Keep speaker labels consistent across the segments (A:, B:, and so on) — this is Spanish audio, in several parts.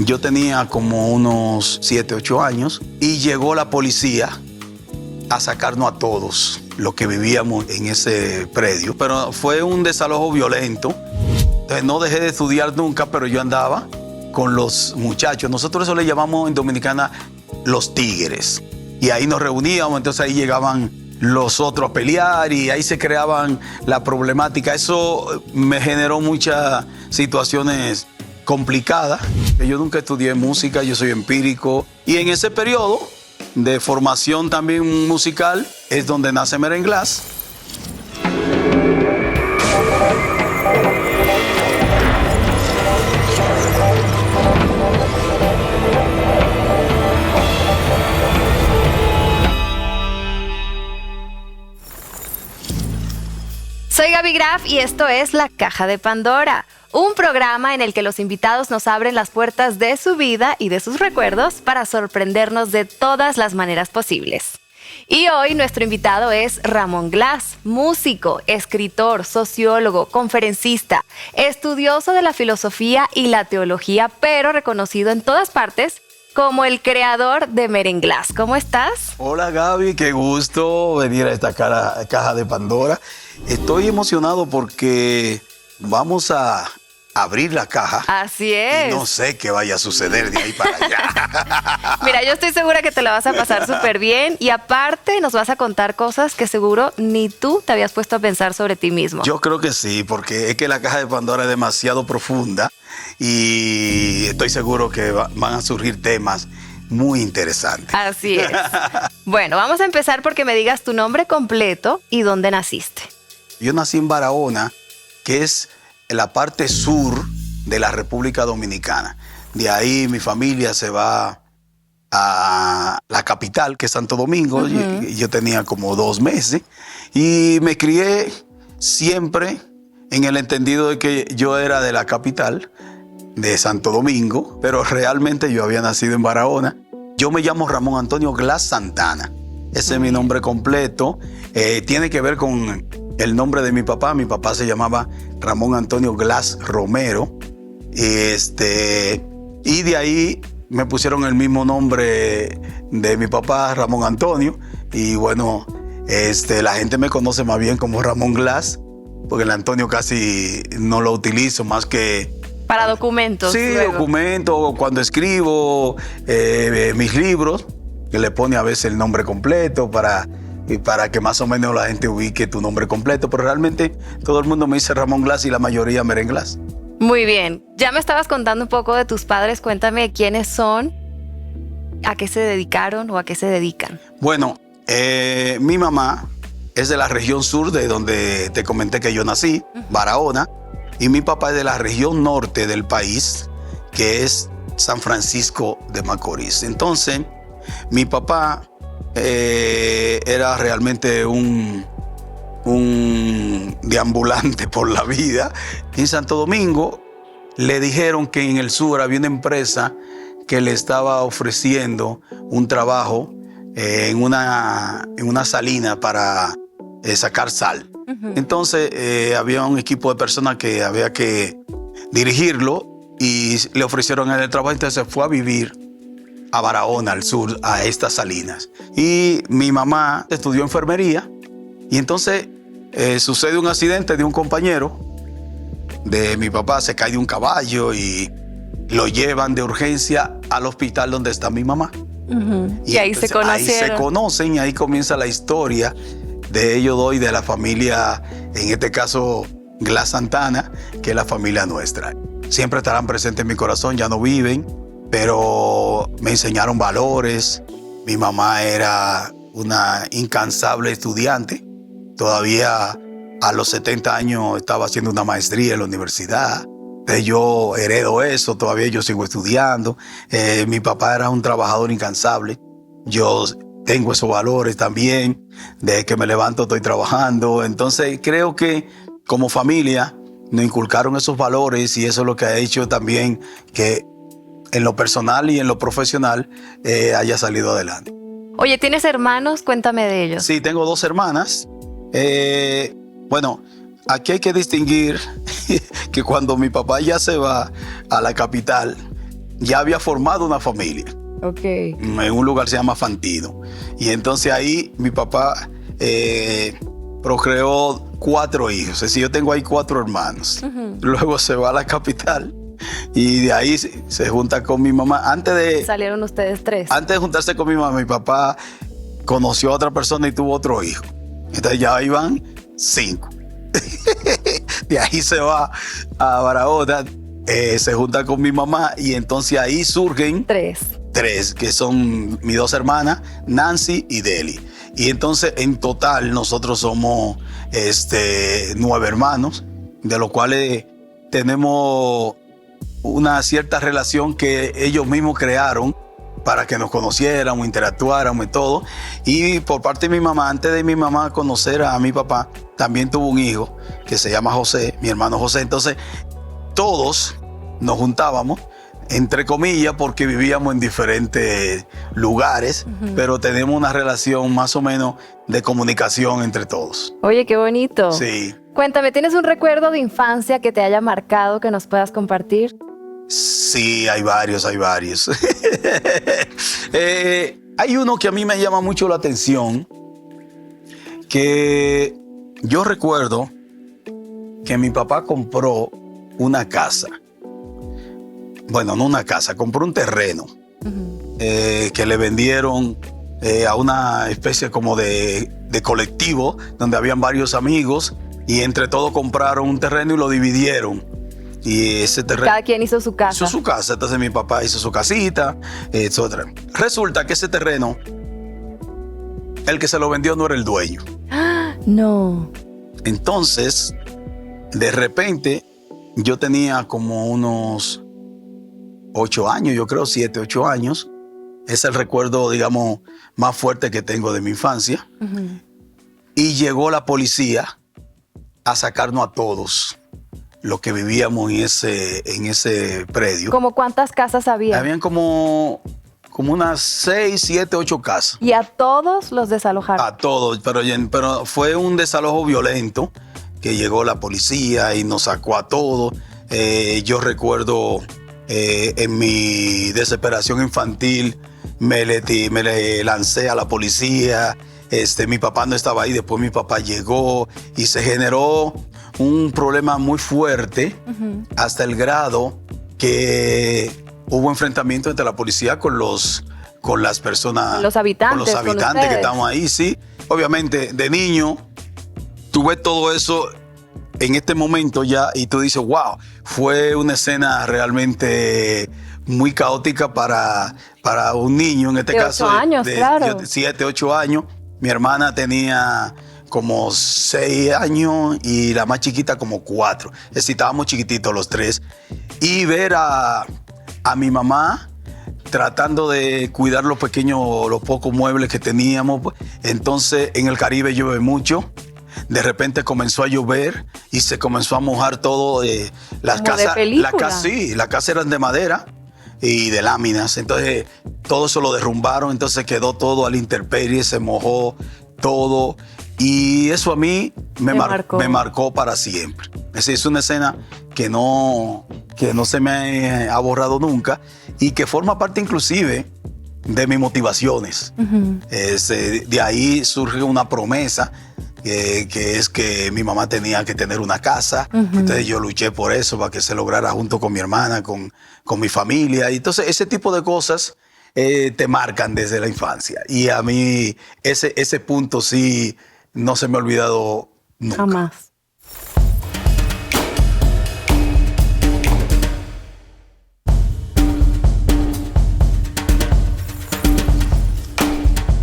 A: Yo tenía como unos 7, 8 años y llegó la policía a sacarnos a todos los que vivíamos en ese predio. Pero fue un desalojo violento. Entonces no dejé de estudiar nunca, pero yo andaba con los muchachos. Nosotros eso le llamamos en Dominicana los tigres. Y ahí nos reuníamos, entonces ahí llegaban los otros a pelear y ahí se creaban la problemática. Eso me generó muchas situaciones complicadas. Yo nunca estudié música, yo soy empírico. Y en ese periodo de formación también musical es donde nace Merenglás.
B: Soy Gaby Graf y esto es La Caja de Pandora, un programa en el que los invitados nos abren las puertas de su vida y de sus recuerdos para sorprendernos de todas las maneras posibles. Y hoy nuestro invitado es Ramón Glass, músico, escritor, sociólogo, conferencista, estudioso de la filosofía y la teología, pero reconocido en todas partes como el creador de Merenglás. ¿Cómo estás?
A: Hola Gaby, qué gusto venir a esta caja de Pandora. Estoy emocionado porque vamos a abrir la caja.
B: Así es.
A: Y no sé qué vaya a suceder de ahí para allá.
B: Mira, yo estoy segura que te la vas a pasar súper bien y aparte nos vas a contar cosas que seguro ni tú te habías puesto a pensar sobre ti mismo.
A: Yo creo que sí, porque es que la caja de Pandora es demasiado profunda y estoy seguro que van a surgir temas muy interesantes.
B: Así es. Bueno, vamos a empezar porque me digas tu nombre completo y dónde naciste.
A: Yo nací en Barahona, que es la parte sur de la República Dominicana. De ahí mi familia se va a la capital, que es Santo Domingo. Yo tenía como 2 meses y me crié siempre en el entendido de que yo era de la capital, de Santo Domingo, pero realmente yo había nacido en Barahona. Yo me llamo Ramón Antonio Glass Santana. Ese es mi nombre completo. Tiene que ver con el nombre de mi papá. Mi papá se llamaba Ramón Antonio Glass Romero. Y de ahí me pusieron el mismo nombre de mi papá, Ramón Antonio. Y bueno, la gente me conoce más bien como Ramón Glass, porque el Antonio casi no lo utilizo más que...
B: Para documentos.
A: Sí,
B: luego.
A: documentos, cuando escribo mis libros, que le pone a veces el nombre completo para que más o menos la gente ubique tu nombre completo, pero realmente todo el mundo me dice Ramón Glass y la mayoría Merenglás.
B: Muy bien, ya me estabas contando un poco de tus padres, cuéntame quiénes son, a qué se dedicaron o a qué se dedican.
A: Bueno, mi mamá es de la región sur de donde te comenté que yo nací, Barahona, y mi papá es de la región norte del país, que es San Francisco de Macorís. Entonces, mi papá era realmente un deambulante por la vida. En Santo Domingo le dijeron que en el sur había una empresa que le estaba ofreciendo un trabajo en una salina para sacar sal. Entonces había un equipo de personas que había que dirigirlo y le ofrecieron el trabajo, entonces fue a vivir a Barahona, al sur, a estas salinas. Y mi mamá estudió enfermería y entonces sucede un accidente de un compañero de mi papá, se cae de un caballo y lo llevan de urgencia al hospital donde está mi mamá.
B: Y ahí se conocieron.
A: Ahí se conocen y ahí comienza la historia de ellos dos y de la familia, en este caso Glass Santana, que es la familia nuestra. Siempre estarán presentes en mi corazón, ya no viven, pero me enseñaron valores. Mi mamá era una incansable estudiante. Todavía a los 70 años estaba haciendo una maestría en la universidad. Entonces yo heredo eso, todavía yo sigo estudiando. Mi papá era un trabajador incansable. Yo tengo esos valores también, de que me levanto, estoy trabajando. Entonces creo que como familia nos inculcaron esos valores y eso es lo que ha hecho también que en lo personal y en lo profesional haya salido adelante.
B: Oye, ¿tienes hermanos? Cuéntame de ellos.
A: Sí, tengo 2 hermanas. Bueno, aquí hay que distinguir que cuando mi papá ya se va a la capital, ya había formado una familia.
B: Ok.
A: En un lugar que se llama Fantino. Y entonces ahí mi papá procreó 4 hijos. Es decir, yo tengo ahí 4 hermanos. Luego se va a la capital y de ahí se junta con mi mamá.
B: Salieron ustedes 3.
A: Antes de juntarse con mi mamá, mi papá conoció a otra persona y tuvo otro hijo. Entonces ya iban 5. De ahí se va a Barahona, se junta con mi mamá y entonces ahí surgen 3, que son mis 2 hermanas, Nancy y Deli. Y entonces en total nosotros somos 9 hermanos, de los cuales tenemos una cierta relación que ellos mismos crearon para que nos conociéramos, interactuáramos y todo. Y por parte de mi mamá, antes de mi mamá conocer a mi papá, también tuvo un hijo que se llama José, mi hermano José. Entonces todos nos juntábamos, entre comillas, porque vivíamos en diferentes lugares, pero tenemos una relación más o menos de comunicación entre todos.
B: Oye, qué bonito.
A: Sí.
B: Cuéntame, ¿tienes un recuerdo de infancia que te haya marcado que nos puedas compartir?
A: Sí, hay varios. Hay uno que a mí me llama mucho la atención, que yo recuerdo que mi papá compró una casa. Bueno, no una casa, compró un terreno que le vendieron a una especie como de colectivo donde habían varios amigos y entre todos compraron un terreno y lo dividieron. Y ese terreno,
B: cada quien hizo su casa.
A: Hizo su casa. Entonces mi papá hizo su casita, etc. Resulta que ese terreno, el que se lo vendió no era el dueño.
B: No.
A: Entonces, de repente, yo tenía como unos 8 años, yo creo 7, 8 años. Es el recuerdo, digamos, más fuerte que tengo de mi infancia. Y llegó la policía a sacarnos a todos los que vivíamos en ese predio.
B: ¿Cómo cuántas casas había?
A: Habían como unas 6, 7, 8 casas.
B: ¿Y a todos los desalojaron?
A: A todos, pero fue un desalojo violento que llegó la policía y nos sacó a todos. Yo recuerdo en mi desesperación infantil me le lancé a la policía. Mi papá no estaba ahí, después mi papá llegó y se generó un problema muy fuerte hasta el grado que hubo enfrentamiento entre la policía con las personas,
B: los habitantes
A: que estaban ahí, sí. Obviamente, de niño, tú ves todo eso en este momento ya y tú dices, wow, fue una escena realmente muy caótica para un niño, en este caso
B: 8 años, claro.
A: 7, 8 años. Mi hermana tenía como 6 años y la más chiquita como 4. Es decir, estábamos chiquititos los 3. Y ver a mi mamá tratando de cuidar los pocos muebles que teníamos. Entonces, en el Caribe llueve mucho. De repente comenzó a llover y se comenzó a mojar todo. Las casas eran de madera y de láminas. Entonces, todo eso lo derrumbaron. Entonces, quedó todo a la intemperie, se mojó todo. Y eso a mí me marcó para siempre. Es una escena que no se me ha borrado nunca y que forma parte inclusive de mis motivaciones. De ahí surge una promesa que es que mi mamá tenía que tener una casa. Entonces yo luché por eso, para que se lograra junto con mi hermana, con mi familia. Y entonces ese tipo de cosas te marcan desde la infancia. Y a mí ese punto sí no se me ha olvidado nunca.
B: Jamás.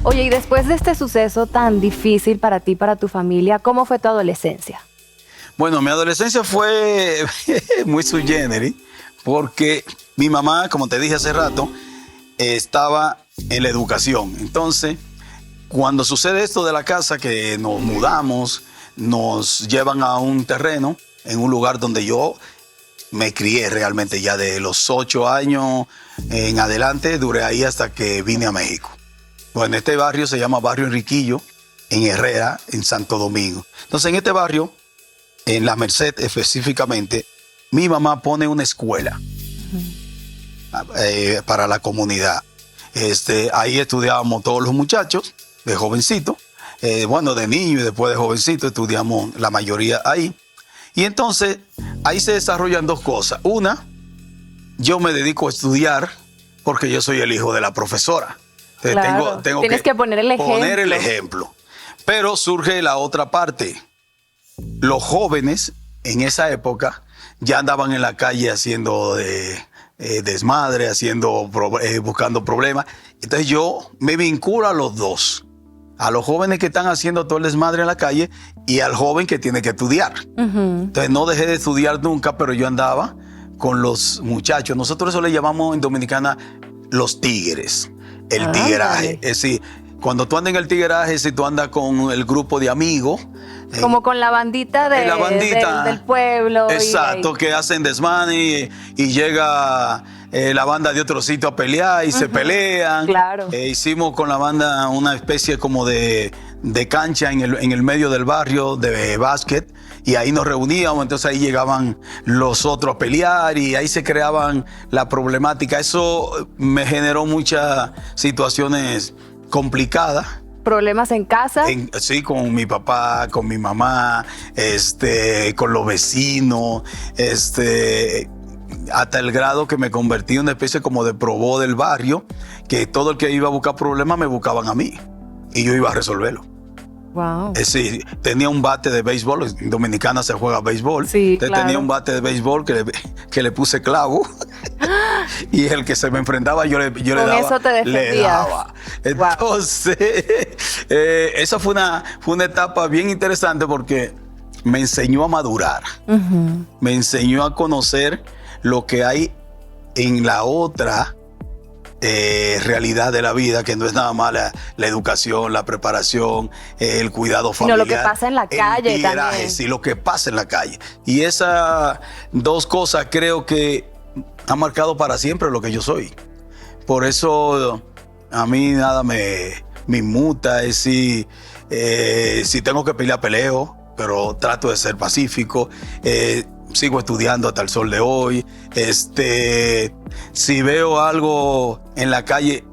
B: Oye, y después de este suceso tan difícil para ti, para tu familia, ¿cómo fue tu adolescencia?
A: Bueno, mi adolescencia fue muy sui generis, porque mi mamá, como te dije hace rato, estaba en la educación. Entonces, cuando sucede esto de la casa, que nos mudamos, nos llevan a un terreno, en un lugar donde yo me crié realmente, ya de los 8 años en adelante, duré ahí hasta que vine a México. Bueno, este barrio se llama Barrio Enriquillo, en Herrera, en Santo Domingo. Entonces, en este barrio, en La Merced específicamente, mi mamá pone una escuela. para la comunidad. Ahí estudiábamos todos los muchachos, de jovencito, de niño y después de jovencito, estudiamos la mayoría ahí. Y entonces, ahí se desarrollan dos cosas. Una, yo me dedico a estudiar porque yo soy el hijo de la profesora.
B: Claro,
A: tengo
B: tienes que poner el ejemplo.
A: Poner el ejemplo. Pero surge la otra parte. Los jóvenes en esa época ya andaban en la calle haciendo desmadre, buscando problemas. Entonces yo me vinculo a los dos. A los jóvenes que están haciendo todo el desmadre en la calle y al joven que tiene que estudiar. Entonces no dejé de estudiar nunca, pero yo andaba con los muchachos. Nosotros eso le llamamos en Dominicana los tigres. El tigueraje. Es decir, cuando tú andas en el tigueraje, si tú andas con el grupo de amigos.
B: Como con la bandita, del pueblo.
A: Exacto, que hacen desmane y llega la banda de otro sitio a pelear y se pelean.
B: Claro.
A: Hicimos con la banda una especie como de cancha en el medio del barrio de básquet y ahí nos reuníamos, entonces ahí llegaban los otros a pelear y ahí se creaban la problemática. Eso me generó muchas situaciones complicadas.
B: ¿Problemas en casa?
A: Sí, con mi papá, con mi mamá, con los vecinos, hasta el grado que me convertí en una especie como de probó del barrio, que todo el que iba a buscar problemas me buscaban a mí y yo iba a resolverlo.
B: Wow.
A: Sí, tenía un bate de béisbol, en Dominicana se juega béisbol.
B: Sí, claro.
A: Tenía un bate de béisbol que le puse clavo y el que se me enfrentaba yo le daba.
B: Con eso te defendías.
A: Le daba. Entonces, esa fue una etapa bien interesante porque me enseñó a madurar. Me enseñó a conocer lo que hay en la otra realidad de la vida, que no es nada más la educación, la preparación, el cuidado familiar.
B: Sino lo que pasa en la calle también.
A: Sí, lo que pasa en la calle. Y esas dos cosas creo que han marcado para siempre lo que yo soy. Por eso a mí nada me inmuta. Es si tengo que pelear, peleo, pero trato de ser pacífico. Sigo estudiando hasta el sol de hoy. Si veo algo en la calle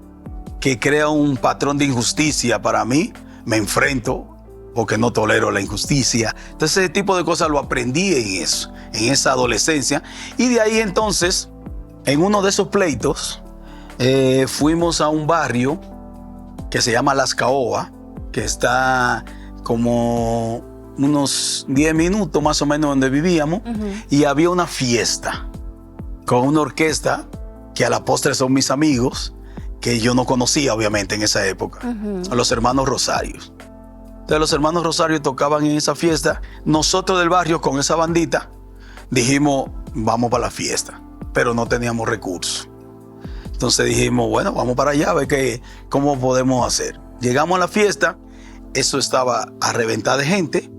A: que crea un patrón de injusticia para mí, me enfrento porque no tolero la injusticia. Entonces ese tipo de cosas lo aprendí en esa adolescencia. Y de ahí entonces, en uno de esos pleitos, fuimos a un barrio que se llama Las Caobas, que está como unos 10 minutos más o menos donde vivíamos, y había una fiesta con una orquesta que a la postre son mis amigos, que yo no conocía obviamente en esa época, los hermanos Rosarios. Entonces los hermanos Rosarios tocaban en esa fiesta. Nosotros del barrio con esa bandita dijimos, vamos para la fiesta, pero no teníamos recursos. Entonces dijimos, bueno, vamos para allá a ver cómo podemos hacer. Llegamos a la fiesta, eso estaba a reventar de gente.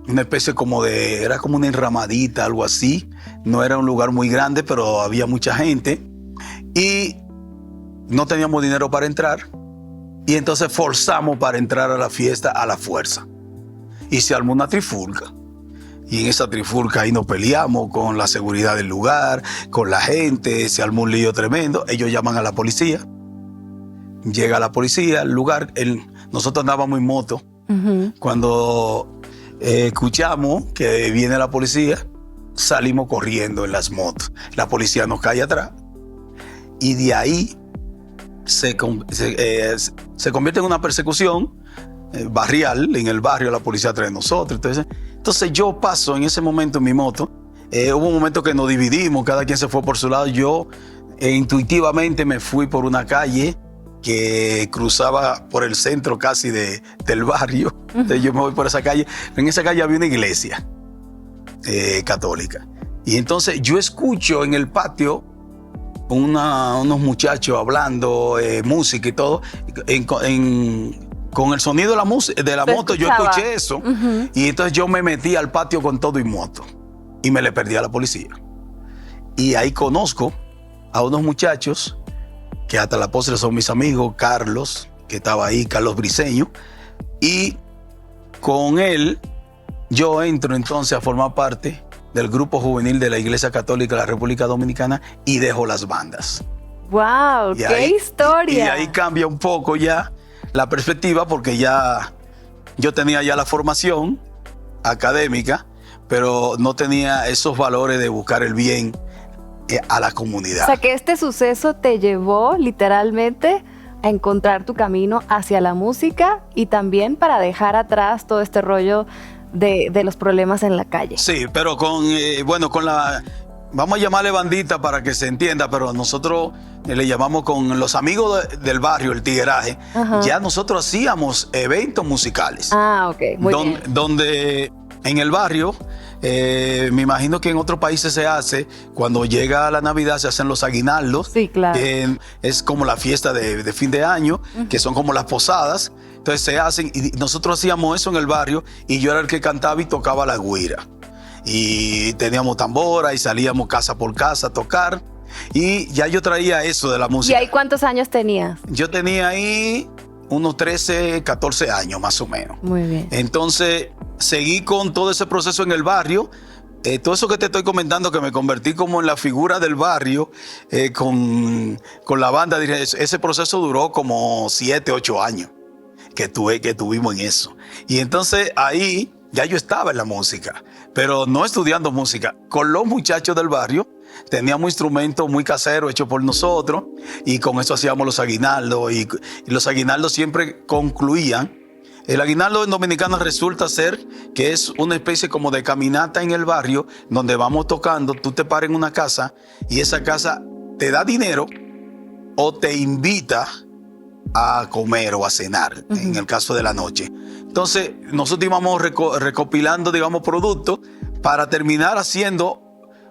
A: Una especie era como una enramadita, algo así. No era un lugar muy grande, pero había mucha gente y no teníamos dinero para entrar, y entonces forzamos para entrar a la fiesta a la fuerza y se armó una trifulca, y en esa trifulca ahí nos peleamos con la seguridad del lugar, con la gente, se armó un lío tremendo. Ellos llaman a la policía, llega la policía al lugar, nosotros andábamos en moto. Cuando escuchamos que viene la policía, salimos corriendo en las motos. La policía nos cae atrás y de ahí se convierte en una persecución barrial. En el barrio la policía trae nosotros. Entonces yo paso en ese momento en mi moto. Hubo un momento que nos dividimos, cada quien se fue por su lado. Yo intuitivamente me fui por una calle que cruzaba por el centro casi del barrio. Entonces yo me voy por esa calle. En esa calle había una iglesia católica. Y entonces yo escucho en el patio unos muchachos hablando, música y todo. Con el sonido de la moto yo escuché eso. Y entonces yo me metí al patio con todo y moto. Y me le perdí a la policía. Y ahí conozco a unos muchachos que hasta la postre son mis amigos, Carlos, que estaba ahí, Carlos Briceño, y con él yo entro entonces a formar parte del grupo juvenil de la Iglesia Católica de la República Dominicana y dejo las bandas.
B: ¡Wow! ¡Qué historia!
A: Y ahí cambia un poco ya la perspectiva, porque ya yo tenía ya la formación académica, pero no tenía esos valores de buscar el bien a la comunidad.
B: O sea, que este suceso te llevó literalmente a encontrar tu camino hacia la música y también para dejar atrás todo este rollo de los problemas en la calle.
A: Sí, pero con la... Vamos a llamarle bandita para que se entienda, pero nosotros le llamamos con los amigos del barrio, el tigueraje. Ajá. Ya nosotros hacíamos eventos musicales.
B: Ah, ok. Muy bien.
A: Donde en el barrio, me imagino que en otros países se hace, cuando llega la Navidad se hacen los aguinaldos.
B: Sí, claro.
A: Es como la fiesta de fin de año, que son como las posadas. Entonces se hacen, y nosotros hacíamos eso en el barrio, y yo era el que cantaba y tocaba la güira. Y teníamos tambora y salíamos casa por casa a tocar. Y ya yo traía eso de la música.
B: ¿Y ahí cuántos años tenías?
A: Yo tenía ahí unos 13, 14 años más o menos.
B: Muy bien.
A: Entonces seguí con todo ese proceso en el barrio. Todo eso que te estoy comentando, que me convertí como en la figura del barrio con la banda. Ese proceso duró como 7, 8 años que tuvimos en eso. Y entonces ahí ya yo estaba en la música, pero no estudiando música. Con los muchachos del barrio teníamos instrumentos muy caseros hechos por nosotros, y con eso hacíamos los aguinaldos, y los aguinaldos siempre concluían. El aguinaldo en Dominicana resulta ser que es una especie como de caminata en el barrio, donde vamos tocando. Tú te paras en una casa y esa casa te da dinero o te invita a comer o a cenar, en el caso de la noche. Entonces nosotros íbamos recopilando, digamos, productos para terminar haciendo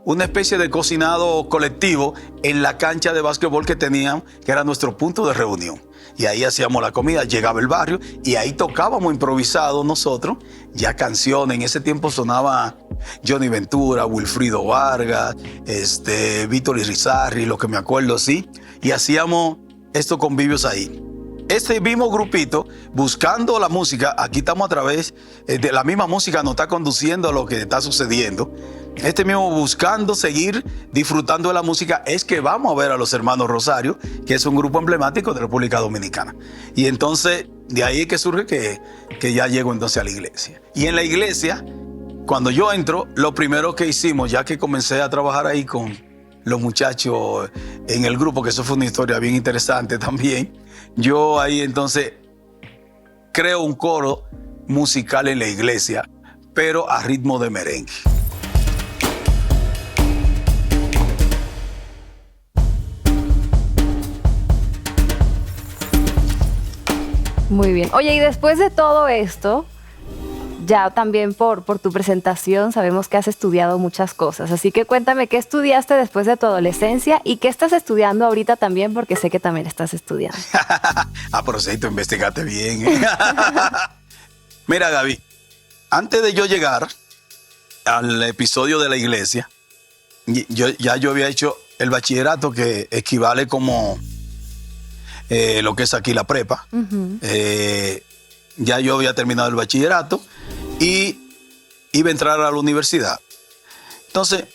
A: una especie de cocinado colectivo en la cancha de básquetbol que teníamos, que era nuestro punto de reunión. Y ahí hacíamos la comida, llegaba el barrio y ahí tocábamos improvisados nosotros, ya canciones. En ese tiempo sonaba Johnny Ventura, Wilfrido Vargas, Víctor Irizarry, lo que me acuerdo, sí. Y hacíamos estos convivios ahí. Este mismo grupito, buscando la música, aquí estamos a través de la misma música, nos está conduciendo a lo que está sucediendo. Este mismo buscando seguir disfrutando de la música, es que vamos a ver a los Hermanos Rosario, que es un grupo emblemático de República Dominicana. Y entonces, de ahí es que surge que ya llego entonces a la iglesia. Y en la iglesia, cuando yo entro, lo primero que hicimos, ya que comencé a trabajar ahí con los muchachos en el grupo, que eso fue una historia bien interesante también, yo ahí entonces creo un coro musical en la iglesia, pero a ritmo de merengue.
B: Muy bien. Oye, y después de todo esto, ya también por tu presentación sabemos que has estudiado muchas cosas. Así que cuéntame, ¿qué estudiaste después de tu adolescencia y qué estás estudiando ahorita también? Porque sé que también estás estudiando.
A: Pero si tú investigaste bien. Mira, Gaby, antes de yo llegar al episodio de la iglesia, yo había hecho el bachillerato, que equivale como lo que es aquí la prepa. Uh-huh. Ya yo había terminado el bachillerato y iba a entrar a la universidad. Entonces...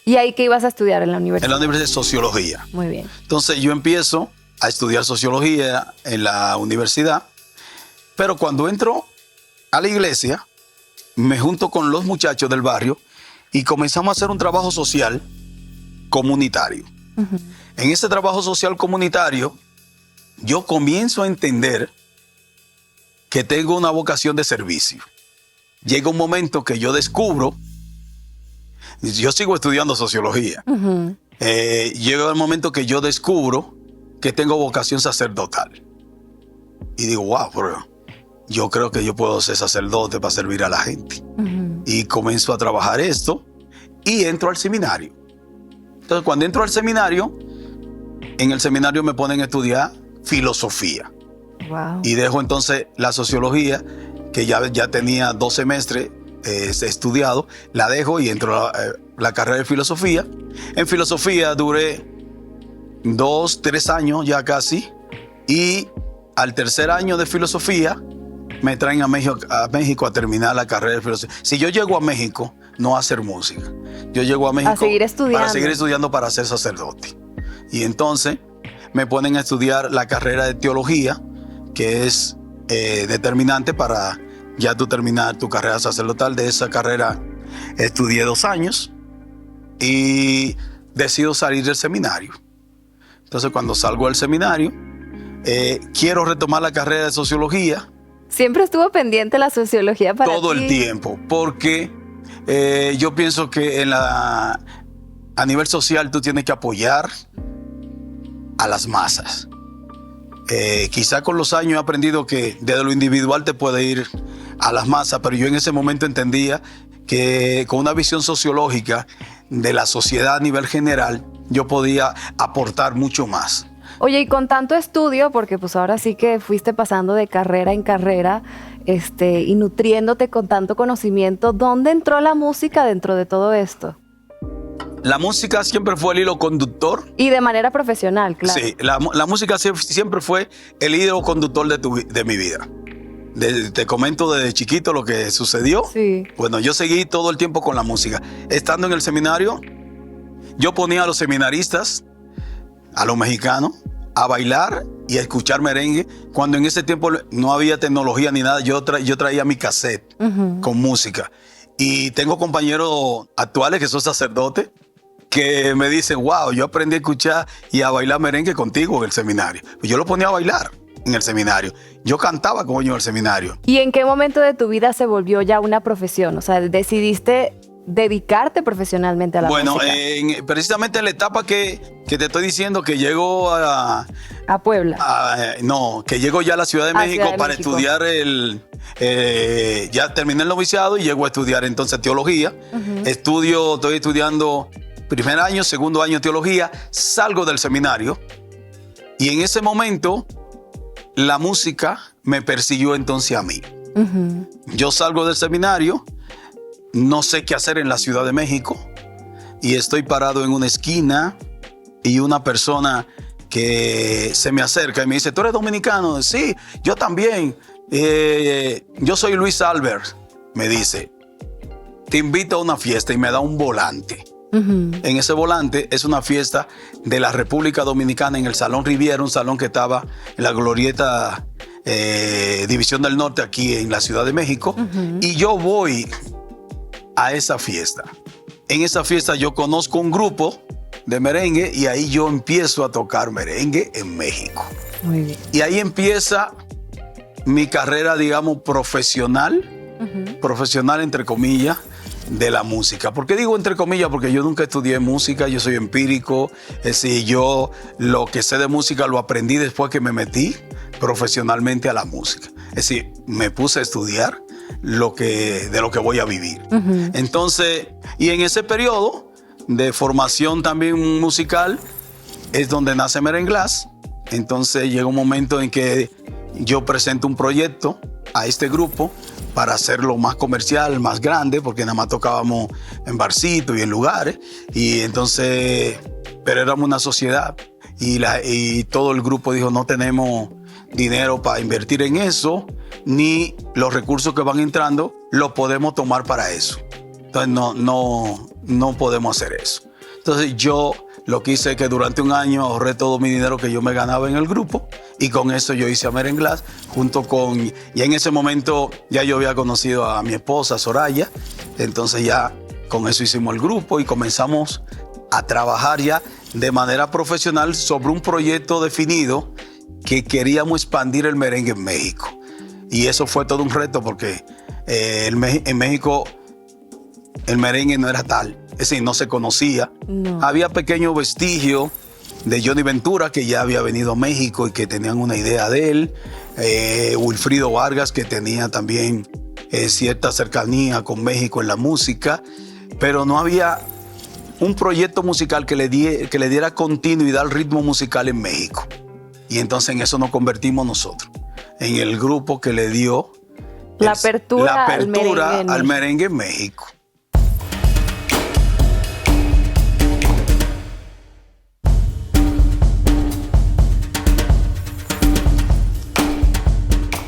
B: ¿Y ahí qué ibas a estudiar en la universidad?
A: En la universidad de Sociología.
B: Muy bien.
A: Entonces yo empiezo a estudiar Sociología en la universidad, pero cuando entro a la iglesia, me junto con los muchachos del barrio y comenzamos a hacer un trabajo social comunitario. Uh-huh. En ese trabajo social comunitario, yo comienzo a entender que tengo una vocación de servicio. Llega un momento que yo descubro, yo sigo estudiando sociología, uh-huh. Llega el momento que yo descubro que tengo vocación sacerdotal. Y digo, wow, pero yo creo que yo puedo ser sacerdote para servir a la gente. Uh-huh. Y comienzo a trabajar esto y entro al seminario. Entonces, cuando entro al seminario, en el seminario me ponen a estudiar filosofía.
B: Wow.
A: Y dejo entonces la sociología, que ya tenía 2 semestres estudiado, la dejo y entro a la carrera de filosofía. En filosofía duré 2, 3 años ya casi, y al tercer año de filosofía me traen a México a terminar la carrera de filosofía. Si yo llego a México no a hacer música. Yo llego a México
B: a seguir estudiando.
A: Para seguir estudiando para ser sacerdote. Y entonces me ponen a estudiar la carrera de teología, que es determinante para ya tú terminar tu carrera sacerdotal. De esa carrera estudié 2 años y decido salir del seminario. Entonces cuando salgo del seminario, quiero retomar la carrera de sociología.
B: Siempre estuvo pendiente la sociología para ti.
A: Todo el tiempo, porque yo pienso que a nivel social tú tienes que apoyar a las masas. Quizá con los años he aprendido que desde lo individual te puede ir a las masas, pero yo en ese momento entendía que con una visión sociológica de la sociedad a nivel general, yo podía aportar mucho más.
B: Oye, y con tanto estudio, porque pues ahora sí que fuiste pasando de carrera en carrera, y nutriéndote con tanto conocimiento, ¿dónde entró la música dentro de todo esto?
A: La música siempre fue el hilo conductor.
B: Y de manera profesional, claro.
A: Sí, la música siempre fue el hilo conductor de mi vida. Te comento desde chiquito lo que sucedió.
B: Sí.
A: Bueno, yo seguí todo el tiempo con la música. Estando en el seminario, yo ponía a los seminaristas, a los mexicanos, a bailar y a escuchar merengue, cuando en ese tiempo no había tecnología ni nada. Yo traía mi cassette con música. Y tengo compañeros actuales que son sacerdotes que me dicen, wow, yo aprendí a escuchar y a bailar merengue contigo en el seminario. Pues yo lo ponía a bailar en el seminario. Yo cantaba con ellos en el seminario.
B: ¿Y en qué momento de tu vida se volvió ya una profesión? O sea, ¿decidiste dedicarte profesionalmente a la música?
A: Bueno, precisamente en la etapa que te estoy diciendo, que llego
B: a Puebla.
A: Que llego ya a la Ciudad de México para estudiar ya terminé el noviciado y llego a estudiar entonces teología. Estoy estudiando primer año, segundo año teología, salgo del seminario y en ese momento la música me persiguió entonces a mí. Yo salgo del seminario, no sé qué hacer en la Ciudad de México y estoy parado en una esquina y una persona que se me acerca y me dice, ¿tú eres dominicano? Sí, yo también. Yo soy Luis Albert, me dice. Te invito a una fiesta y me da un volante. En ese volante es una fiesta de la República Dominicana en el Salón Riviera, un salón que estaba en la glorieta División del Norte aquí en la Ciudad de México. Y yo voy a esa fiesta. En esa fiesta yo conozco un grupo de merengue y ahí yo empiezo a tocar merengue en México.
B: Muy bien.
A: Y ahí empieza mi carrera, digamos, profesional entre comillas, de la música. ¿Por qué digo entre comillas? Porque yo nunca estudié música, yo soy empírico. Es decir, yo lo que sé de música lo aprendí después que me metí profesionalmente a la música. Es decir, me puse a estudiar de lo que voy a vivir. Entonces, y en ese periodo de formación también musical es donde nace Merenglás. Entonces llega un momento en que yo presento un proyecto a este grupo para hacerlo más comercial, más grande, porque nada más tocábamos en barcitos y en lugares. Y entonces, pero éramos una sociedad y todo el grupo dijo, no tenemos dinero para invertir en eso, ni los recursos que van entrando los podemos tomar para eso. Entonces no podemos hacer eso. Entonces yo lo que hice es que durante un año ahorré todo mi dinero que yo me ganaba en el grupo y con eso yo hice a Merenglás y en ese momento ya yo había conocido a mi esposa Soraya, entonces ya con eso hicimos el grupo y comenzamos a trabajar ya de manera profesional sobre un proyecto definido que queríamos expandir el merengue en México. Y eso fue todo un reto porque en México el merengue no era tal. Es decir, no se conocía. No. Había pequeños vestigios de Johnny Ventura, que ya había venido a México y que tenían una idea de él. Wilfrido Vargas, que tenía también cierta cercanía con México en la música. Pero no había un proyecto musical que le diera continuidad al ritmo musical en México. Y entonces en eso nos convertimos nosotros, en el grupo que le dio
B: la apertura
A: al merengue en México.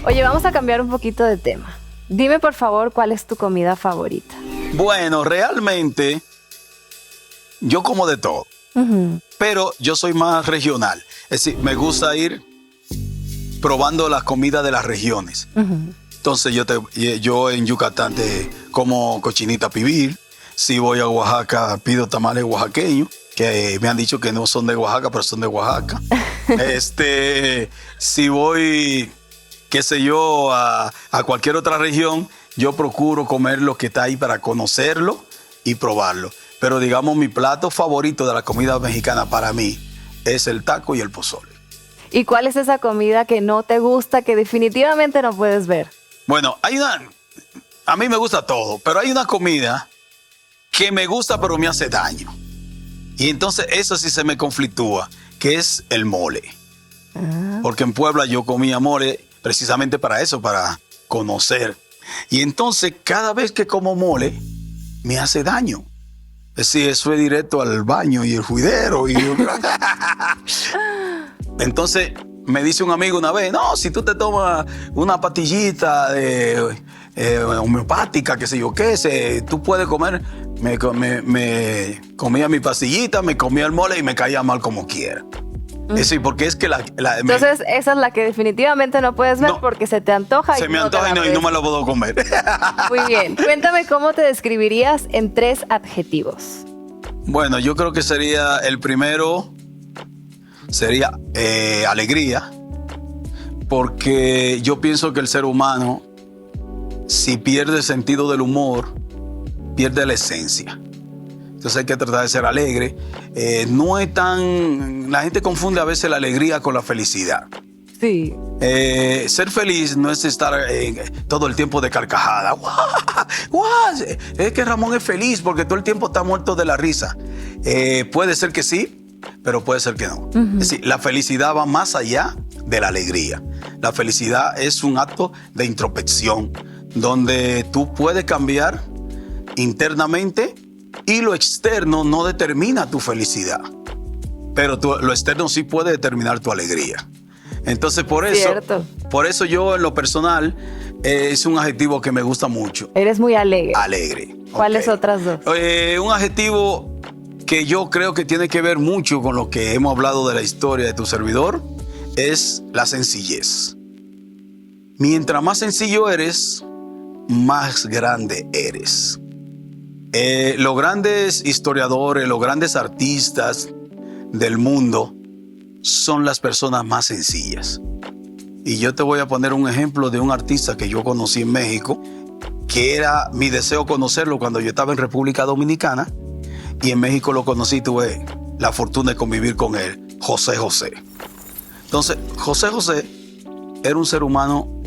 B: Oye, vamos a cambiar un poquito de tema. Dime, por favor, ¿cuál es tu comida favorita?
A: Bueno, realmente yo como de todo, pero yo soy más regional. Es decir, me gusta ir probando las comidas de las regiones. Entonces yo en Yucatán como cochinita pibil. Si voy a Oaxaca, pido tamales oaxaqueños, que me han dicho que no son de Oaxaca, pero son de Oaxaca. Si voy, qué sé yo, a cualquier otra región, yo procuro comer lo que está ahí para conocerlo y probarlo. Pero digamos, mi plato favorito de la comida mexicana para mí es el taco y el pozole.
B: ¿Y cuál es esa comida que no te gusta, que definitivamente no puedes ver?
A: Bueno, a mí me gusta todo, pero hay una comida que me gusta pero me hace daño. Y entonces eso sí se me conflictúa, que es el mole. Porque en Puebla yo comía mole precisamente para eso, para conocer. Y entonces cada vez que como mole, me hace daño. Es decir, eso es directo al baño y el juidero. Entonces me dice un amigo una vez, no, si tú te tomas una pastillita homeopática, qué sé yo qué, tú puedes comer. Me comía mi pastillita, me comía el mole y me caía mal como quiera. Es decir, porque es que
B: Entonces, esa es la que definitivamente no puedes ver, porque se te antoja.
A: Se me antoja y no me lo puedo comer.
B: Muy bien. Cuéntame cómo te describirías en 3 adjetivos.
A: Bueno, yo creo que sería el primero, sería alegría, porque yo pienso que el ser humano, si pierde el sentido del humor, pierde la esencia. Entonces hay que tratar de ser alegre. No es tan... La gente confunde a veces la alegría con la felicidad.
B: Sí.
A: Ser feliz no es estar todo el tiempo de carcajada. ¡Guau! ¡Guau! Es que Ramón es feliz porque todo el tiempo está muerto de la risa. Puede ser que sí, pero puede ser que no. Es decir, la felicidad va más allá de la alegría. La felicidad es un acto de introspección donde tú puedes cambiar internamente y lo externo no determina tu felicidad, pero lo externo sí puede determinar tu alegría. Entonces por eso yo en lo personal es un adjetivo que me gusta mucho.
B: Eres muy alegre.
A: Alegre.
B: ¿Cuáles otras dos?
A: Un adjetivo que yo creo que tiene que ver mucho con lo que hemos hablado de la historia de tu servidor es la sencillez. Mientras más sencillo eres, más grande eres. Los grandes historiadores, los grandes artistas del mundo son las personas más sencillas. Y yo te voy a poner un ejemplo de un artista que yo conocí en México, que era mi deseo conocerlo cuando yo estaba en República Dominicana, y en México lo conocí, tuve la fortuna de convivir con él, José José. Entonces, José José era un ser humano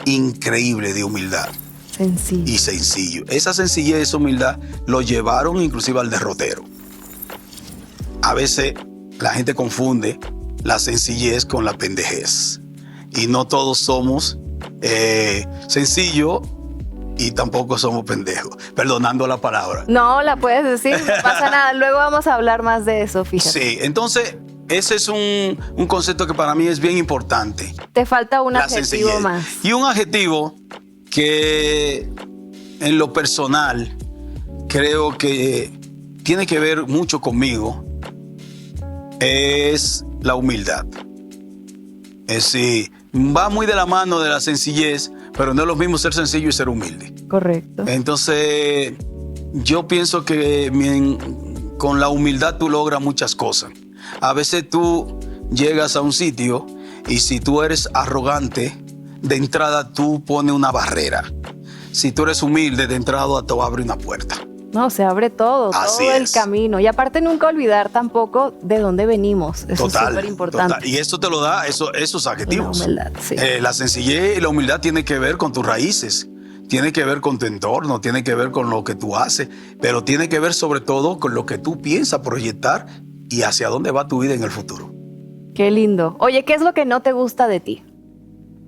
A: increíble de humildad.
B: Sencillo.
A: Y sencillo. Esa sencillez y esa humildad lo llevaron inclusive al derrotero. A veces la gente confunde la sencillez con la pendejez. Y no todos somos sencillos y tampoco somos pendejos. Perdonando la palabra.
B: No, la puedes decir, no pasa nada. Luego vamos a hablar más de eso, fíjate.
A: Sí, entonces ese es un concepto que para mí es bien importante.
B: Te falta un adjetivo
A: sencillez.
B: más.
A: Y un adjetivo que en lo personal creo que tiene que ver mucho conmigo es la humildad. Es decir, va muy de la mano de la sencillez, pero no es lo mismo ser sencillo y ser humilde.
B: Correcto.
A: Entonces, yo pienso que con la humildad tú logras muchas cosas. A veces tú llegas a un sitio y si tú eres arrogante, de entrada tú pones una barrera. Si tú eres humilde, de entrada te abre una puerta.
B: No, se abre todo el camino. Y aparte nunca olvidar tampoco de dónde venimos. Eso es súper importante.
A: Total. Y esto te lo da esos adjetivos.
B: La humildad, sí.
A: La sencillez y la humildad tiene que ver con tus raíces. Tiene que ver con tu entorno, tiene que ver con lo que tú haces, pero tiene que ver sobre todo con lo que tú piensas proyectar y hacia dónde va tu vida en el futuro.
B: Qué lindo. Oye, ¿qué es lo que no te gusta de ti?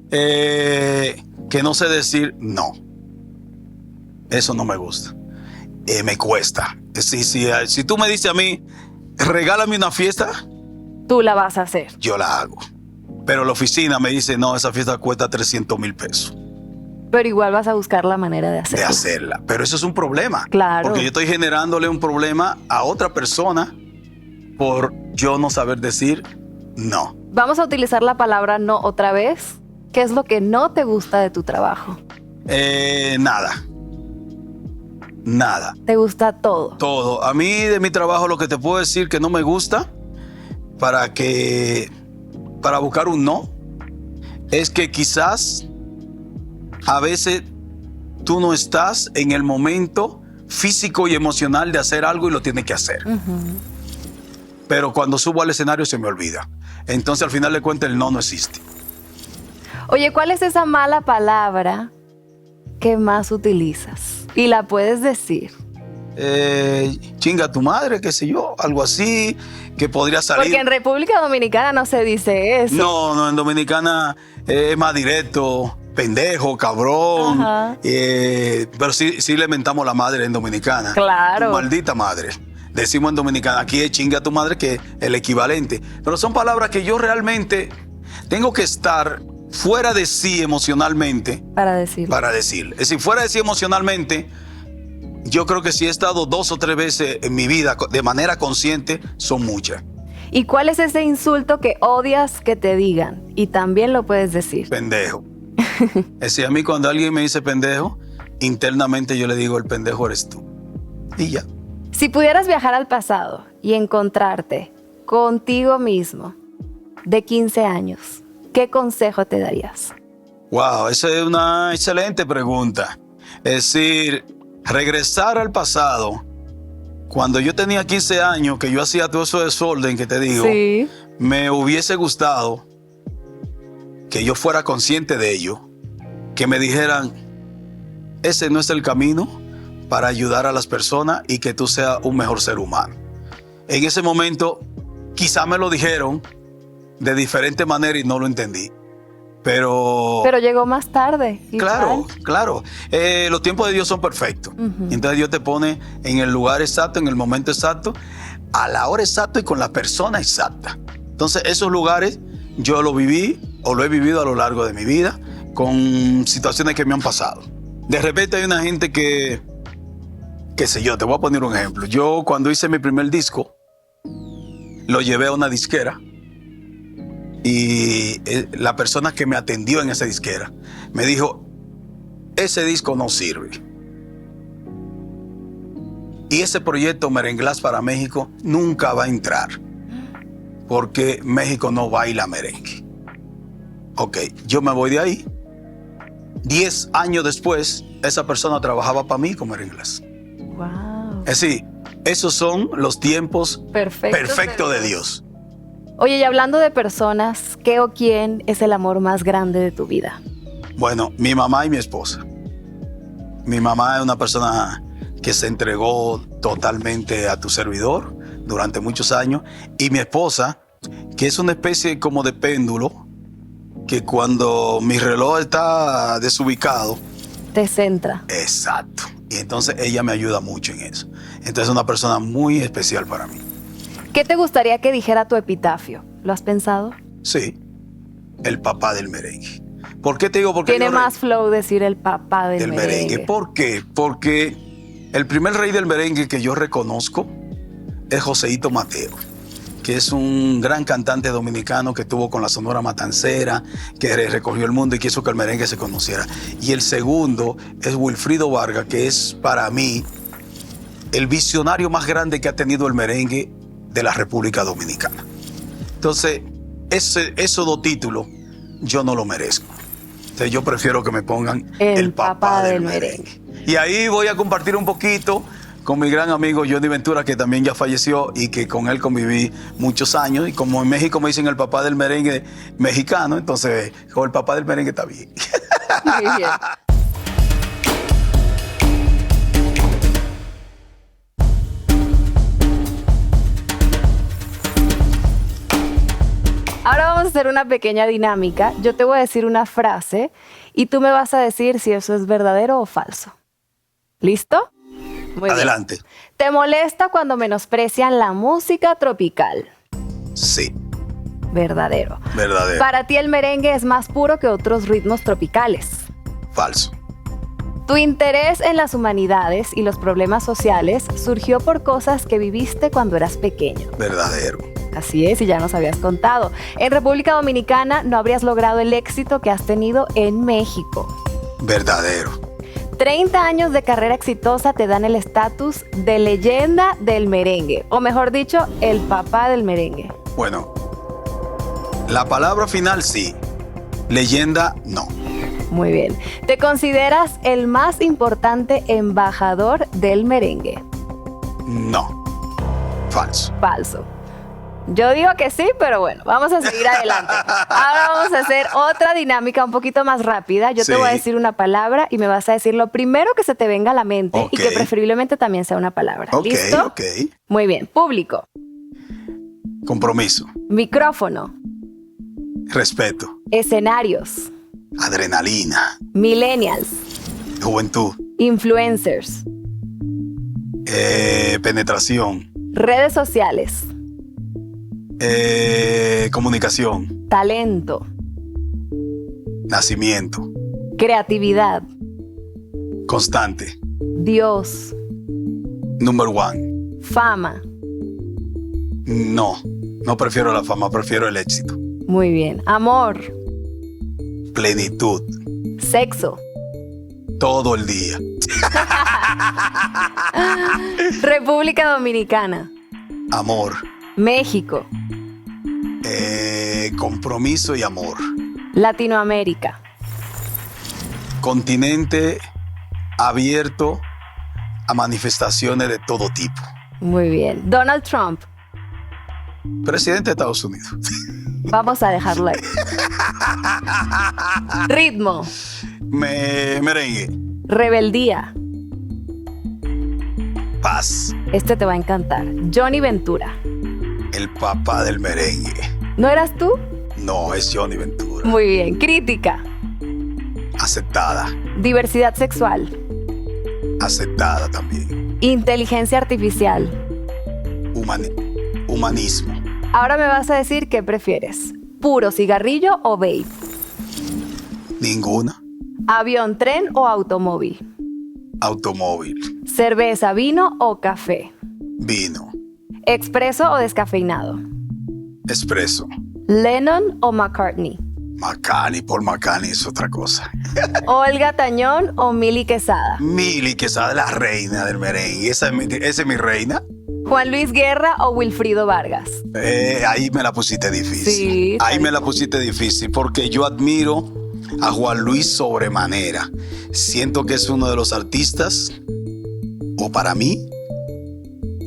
A: Que no sé decir no. Eso no me gusta. Me cuesta. Si tú me dices a mí, regálame una fiesta,
B: tú la vas a hacer.
A: Yo la hago. Pero la oficina me dice, no, esa fiesta cuesta 300,000 pesos.
B: Pero igual vas a buscar la manera de hacerla.
A: de hacerla. Pero eso es un problema.
B: Claro.
A: Porque yo estoy generándole un problema a otra persona por yo no saber decir no.
B: Vamos a utilizar la palabra no otra vez. ¿Qué es lo que no te gusta de tu trabajo?
A: Nada. Nada.
B: ¿Te gusta todo?
A: Todo. A mí de mi trabajo lo que te puedo decir que no me gusta para buscar un no es que quizás a veces tú no estás en el momento físico y emocional de hacer algo y lo tienes que hacer. Pero cuando subo al escenario se me olvida. Entonces al final de cuentas el no existe.
B: Oye, ¿cuál es esa mala palabra que más utilizas? Y la puedes decir.
A: Chinga tu madre, qué sé yo, algo así, que podría salir.
B: Porque en República Dominicana no se dice eso.
A: No, en Dominicana es más directo, pendejo, cabrón. Pero sí le mentamos la madre en Dominicana.
B: Claro.
A: Tu maldita madre. Decimos en Dominicana, aquí es chinga tu madre, que es el equivalente. Pero son palabras que yo realmente tengo que estar fuera de sí emocionalmente
B: para decirlo.
A: Para decir. Es decir, fuera de sí emocionalmente, yo creo que si he estado 2 o 3 veces en mi vida de manera consciente, son muchas.
B: ¿Y cuál es ese insulto que odias que te digan? Y también lo puedes decir.
A: Pendejo. Es decir, a mí cuando alguien me dice pendejo, internamente yo le digo, el pendejo eres tú. Y ya.
B: Si pudieras viajar al pasado y encontrarte contigo mismo de 15 años, ¿qué consejo te darías?
A: Wow, esa es una excelente pregunta. Es decir, regresar al pasado, cuando yo tenía 15 años, que yo hacía todo eso desorden que te digo,
B: sí,
A: me hubiese gustado que yo fuera consciente de ello, que me dijeran, ese no es el camino para ayudar a las personas y que tú seas un mejor ser humano. En ese momento, quizá me lo dijeron de diferente manera y no lo entendí. Pero
B: llegó más tarde.
A: Claro. Los tiempos de Dios son perfectos. Entonces Dios te pone en el lugar exacto, en el momento exacto, a la hora exacta y con la persona exacta. Entonces esos lugares yo lo viví o lo he vivido a lo largo de mi vida con situaciones que me han pasado. De repente hay una gente que, qué sé yo, te voy a poner un ejemplo. Yo cuando hice mi primer disco, lo llevé a una disquera. Y la persona que me atendió en esa disquera me dijo, ese disco no sirve. Y ese proyecto Merenglás para México nunca va a entrar. Porque México no baila merengue. Ok, yo me voy de ahí. 10 años después, esa persona trabajaba para mí con Merenglás.
B: Wow.
A: Es decir, esos son los tiempos perfectos de Dios.
B: Oye, y hablando de personas, ¿qué o quién es el amor más grande de tu vida?
A: Bueno, mi mamá y mi esposa. Mi mamá es una persona que se entregó totalmente a tu servidor durante muchos años. Y mi esposa, que es una especie como de péndulo, que cuando mi reloj está desubicado...
B: Te centra.
A: Exacto. Y entonces ella me ayuda mucho en eso. Entonces es una persona muy especial para mí.
B: ¿Qué te gustaría que dijera tu epitafio? ¿Lo has pensado?
A: Sí, el papá del merengue. ¿Por qué te digo? Porque
B: tiene más flow decir el papá del merengue.
A: ¿Por qué? Porque el primer rey del merengue que yo reconozco es Joseito Mateo, que es un gran cantante dominicano que estuvo con la Sonora Matancera, que recorrió el mundo y quiso que el merengue se conociera. Y el segundo es Wilfrido Vargas, que es para mí el visionario más grande que ha tenido el merengue de la República Dominicana. Entonces, esos 2 títulos yo no lo merezco. Entonces yo prefiero que me pongan el papá del merengue. Y ahí voy a compartir un poquito con mi gran amigo Johnny Ventura, que también ya falleció y que con él conviví muchos años. Y como en México me dicen el papá del merengue mexicano, entonces con el papá del merengue está bien.
B: Muy bien. Ahora vamos a hacer una pequeña dinámica. Yo te voy a decir una frase y tú me vas a decir si eso es verdadero o falso. ¿Listo? Muy
A: Adelante.
B: bien. ¿Te molesta cuando menosprecian la música tropical?
A: Sí.
B: Verdadero.
A: Verdadero.
B: ¿Para ti el merengue es más puro que otros ritmos tropicales?
A: Falso.
B: Tu interés en las humanidades y los problemas sociales surgió por cosas que viviste cuando eras pequeño.
A: Verdadero.
B: Así es, y ya nos habías contado. En República Dominicana no habrías logrado el éxito que has tenido en México.
A: Verdadero.
B: 30 años de carrera exitosa te dan el estatus de leyenda del merengue, o mejor dicho, el papá del merengue.
A: Bueno, la palabra final sí, leyenda no.
B: Muy bien. ¿Te consideras el más importante embajador del merengue?
A: No, falso.
B: Falso. Yo digo que sí, pero bueno, vamos a seguir adelante. Ahora vamos a hacer otra dinámica un poquito más rápida. Yo te voy a decir una palabra y me vas a decir lo primero que se te venga a la mente y que preferiblemente también sea una palabra. ¿Listo?
A: Ok.
B: Muy bien. Público.
A: Compromiso.
B: Micrófono.
A: Respeto.
B: Escenarios.
A: Adrenalina.
B: Millennials.
A: Juventud.
B: Influencers.
A: Penetración.
B: Redes sociales.
A: Comunicación.
B: Talento.
A: Nacimiento.
B: Creatividad.
A: Constante.
B: Dios.
A: Number one.
B: Fama.
A: No prefiero la fama, prefiero el éxito.
B: Muy bien. Amor.
A: Plenitud.
B: Sexo.
A: Todo el día.
B: República Dominicana.
A: Amor.
B: México.
A: Compromiso y amor.
B: Latinoamérica.
A: Continente abierto a manifestaciones de todo tipo.
B: Muy bien. Donald Trump.
A: Presidente de Estados Unidos.
B: Vamos a dejarlo ahí. Ritmo.
A: Merengue.
B: Rebeldía.
A: Paz.
B: Este te va a encantar. Johnny Ventura.
A: El papá del merengue.
B: ¿No eras tú?
A: No, es Johnny Ventura.
B: Muy bien. Crítica.
A: Aceptada.
B: Diversidad sexual.
A: Aceptada también.
B: Inteligencia artificial.
A: Humanismo.
B: Ahora me vas a decir qué prefieres. ¿Puro cigarrillo o vape?
A: Ninguna.
B: ¿Avión, tren o automóvil?
A: Automóvil.
B: ¿Cerveza, vino o café?
A: Vino.
B: ¿Expreso o descafeinado?
A: Espresso.
B: ¿Lennon o McCartney?
A: Paul McCartney es otra cosa.
B: ¿Olga Tañón o Mili Quesada?
A: Mili Quesada, la reina del merengue. Esa es mi reina.
B: ¿Juan Luis Guerra o Wilfrido Vargas?
A: Ahí me la pusiste difícil.
B: Sí,
A: ahí me la pusiste difícil porque yo admiro a Juan Luis sobremanera. Siento que es uno de los artistas, o para mí,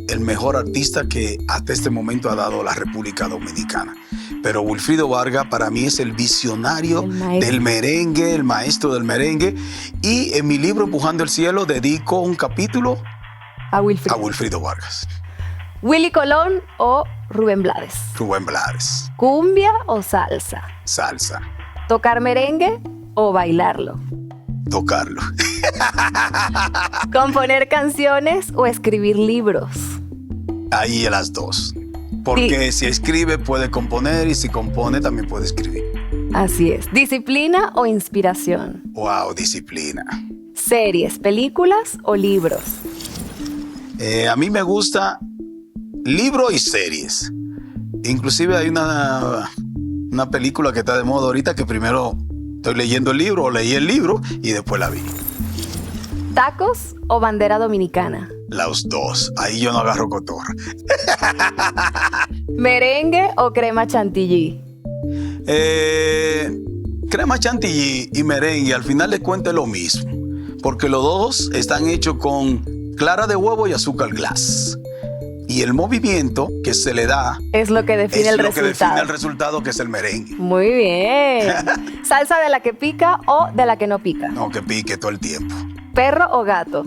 A: el mejor artista que hasta este momento ha dado la República Dominicana. Pero Wilfrido Vargas para mí es el visionario del merengue, el maestro del merengue. Y en mi libro Empujando el Cielo dedico un capítulo a Wilfrido Vargas.
B: ¿Willy Colón o Rubén Blades?
A: Rubén Blades.
B: ¿Cumbia o salsa?
A: Salsa.
B: ¿Tocar merengue o bailarlo?
A: Tocarlo.
B: ¿Componer canciones o escribir libros?
A: Ahí las dos. Porque si escribe puede componer y si compone también puede escribir.
B: Así es. ¿Disciplina o inspiración?
A: Wow, disciplina.
B: ¿Series, películas o libros?
A: A mí me gusta libros y series. Inclusive hay una película que está de moda ahorita que primero estoy leyendo el libro o leí el libro y después la vi.
B: ¿Tacos o bandera dominicana?
A: Los dos. Ahí yo no agarro cotorra.
B: ¿Merengue o crema chantilly?
A: Crema chantilly y merengue al final de cuentas es lo mismo. Porque los dos están hechos con clara de huevo y azúcar glass. Y el movimiento que se le da
B: es lo que define el resultado.
A: Que define el resultado, que es el merengue.
B: Muy bien. ¿Salsa de la que pica o de la que no pica?
A: No, que pique todo el tiempo.
B: ¿Perro o gato?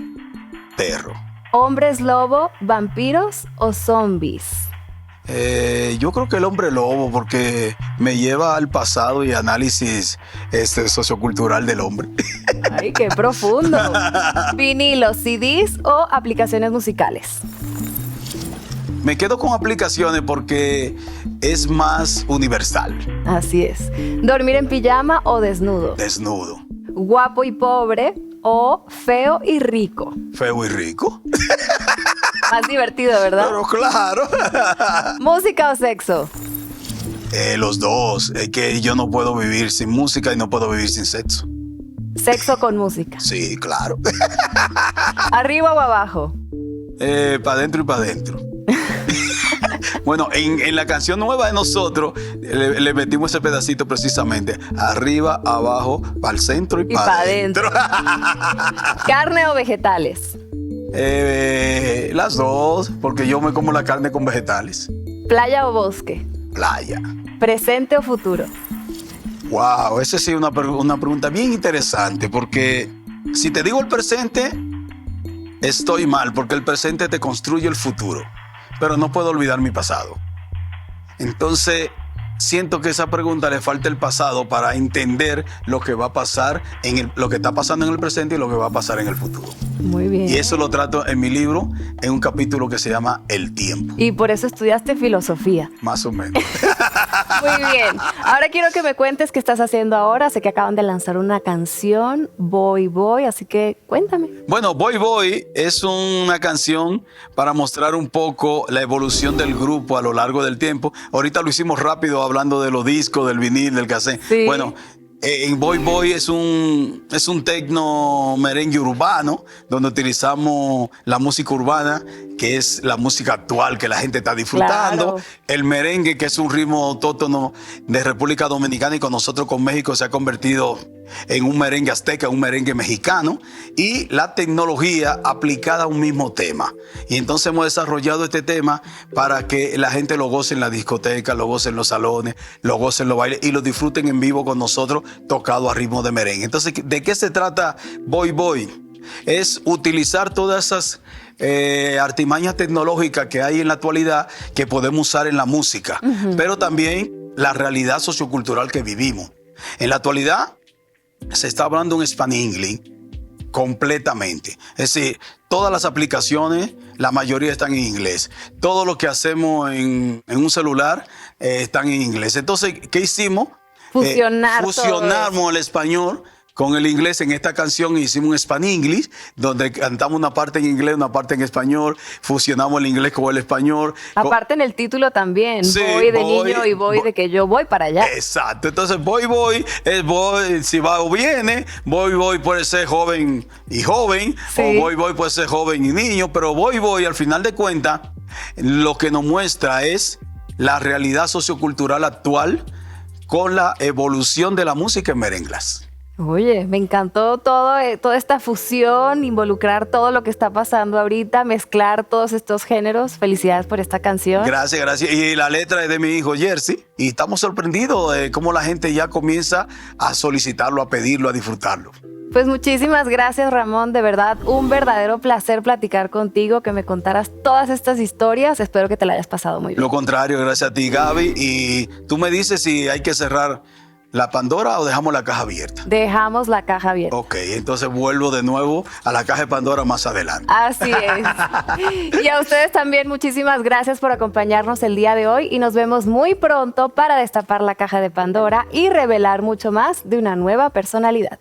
A: Perro.
B: ¿Hombres lobo, vampiros o zombies?
A: Yo creo que el hombre lobo, porque me lleva al pasado y análisis sociocultural del hombre.
B: Ay, qué profundo. ¿Vinilos, CDs o aplicaciones musicales?
A: Me quedo con aplicaciones porque es más universal.
B: Así es. ¿Dormir en pijama o desnudo?
A: Desnudo.
B: ¿Guapo y pobre o feo y rico?
A: Feo y rico.
B: Más divertido, ¿verdad?
A: Pero claro.
B: ¿Música o sexo?
A: Los dos. Es que yo no puedo vivir sin música y no puedo vivir sin sexo.
B: Sexo con música.
A: Sí, claro.
B: ¿Arriba o abajo?
A: Para adentro y para adentro. Bueno, en la canción nueva de nosotros le metimos ese pedacito precisamente. Arriba, abajo, para el centro y para adentro.
B: ¿Carne o vegetales?
A: Las dos, porque yo me como la carne con vegetales.
B: ¿Playa o bosque?
A: Playa.
B: ¿Presente o futuro?
A: Wow, esa sí es una pregunta bien interesante, porque si te digo el presente, estoy mal, porque el presente te construye el futuro, pero no puedo olvidar mi pasado. Entonces, siento que esa pregunta le falta el pasado para entender lo que va a pasar, lo que está pasando en el presente y lo que va a pasar en el futuro.
B: Muy bien.
A: Y eso lo trato en mi libro, en un capítulo que se llama El tiempo.
B: Y por eso estudiaste filosofía.
A: Más o menos.
B: Muy bien. Ahora quiero que me cuentes qué estás haciendo ahora. Sé que acaban de lanzar una canción, Voy, Voy, así que cuéntame.
A: Bueno, Voy, Voy es una canción para mostrar un poco la evolución del grupo a lo largo del tiempo. Ahorita lo hicimos rápido hablando de los discos, del vinil, del cassette.
B: Sí.
A: Bueno, en Voy, Voy es un tecno merengue urbano donde utilizamos la música urbana, que es la música actual que la gente está disfrutando.
B: Claro.
A: El merengue, que es un ritmo autóctono de República Dominicana y con nosotros, con México, se ha convertido en un merengue azteca, un merengue mexicano, y la tecnología aplicada a un mismo tema. Y entonces hemos desarrollado este tema para que la gente lo goce en la discoteca, lo goce en los salones, lo goce en los bailes y lo disfruten en vivo con nosotros, tocado a ritmo de merengue. Entonces, ¿de qué se trata Voy, Voy? Es utilizar todas esas artimañas tecnológicas que hay en la actualidad que podemos usar en la música, pero también la realidad sociocultural que vivimos. En la actualidad se está hablando un Span-English completamente. Es decir, todas las aplicaciones, la mayoría están en inglés. Todo lo que hacemos en un celular están en inglés. Entonces, ¿qué hicimos? Fusionamos el español con el inglés en esta canción. Hicimos un Span-English, donde cantamos una parte en inglés, una parte en español, fusionamos el inglés con el español.
B: Aparte en el título también,
A: Sí,
B: voy de niño y voy de que yo voy para allá.
A: Exacto, entonces Voy, Voy es voy, si va o viene. Voy, Voy puede ser joven y joven,
B: Sí.
A: o Voy, Voy puede ser joven y niño, pero Voy, Voy al final de cuentas lo que nos muestra es la realidad sociocultural actual con la evolución de la música en merenglas.
B: Oye, me encantó toda esta fusión, involucrar todo lo que está pasando ahorita, mezclar todos estos géneros. Felicidades por esta canción.
A: Gracias, gracias. Y la letra es de mi hijo Jersey. Y estamos sorprendidos de cómo la gente ya comienza a solicitarlo, a pedirlo, a disfrutarlo.
B: Pues muchísimas gracias, Ramón. De verdad, un verdadero placer platicar contigo, que me contaras todas estas historias. Espero que te la hayas pasado muy bien.
A: Lo contrario, gracias a ti, Gaby. Y tú me dices si hay que cerrar la Pandora o dejamos la caja abierta.
B: Dejamos la caja abierta.
A: Ok, entonces vuelvo de nuevo a la caja de Pandora más adelante.
B: Así es. Y a ustedes también muchísimas gracias por acompañarnos el día de hoy y nos vemos muy pronto para destapar la caja de Pandora y revelar mucho más de una nueva personalidad.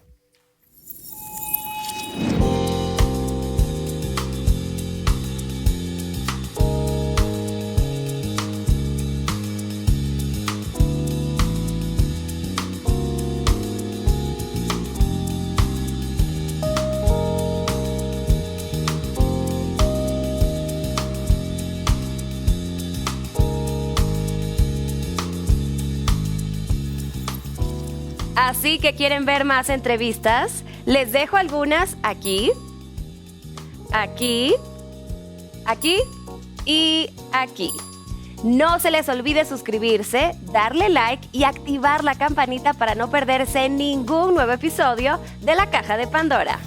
B: Así que quieren ver más entrevistas, les dejo algunas aquí, aquí, aquí y aquí. No se les olvide suscribirse, darle like y activar la campanita para no perderse ningún nuevo episodio de La Caja de Pandora.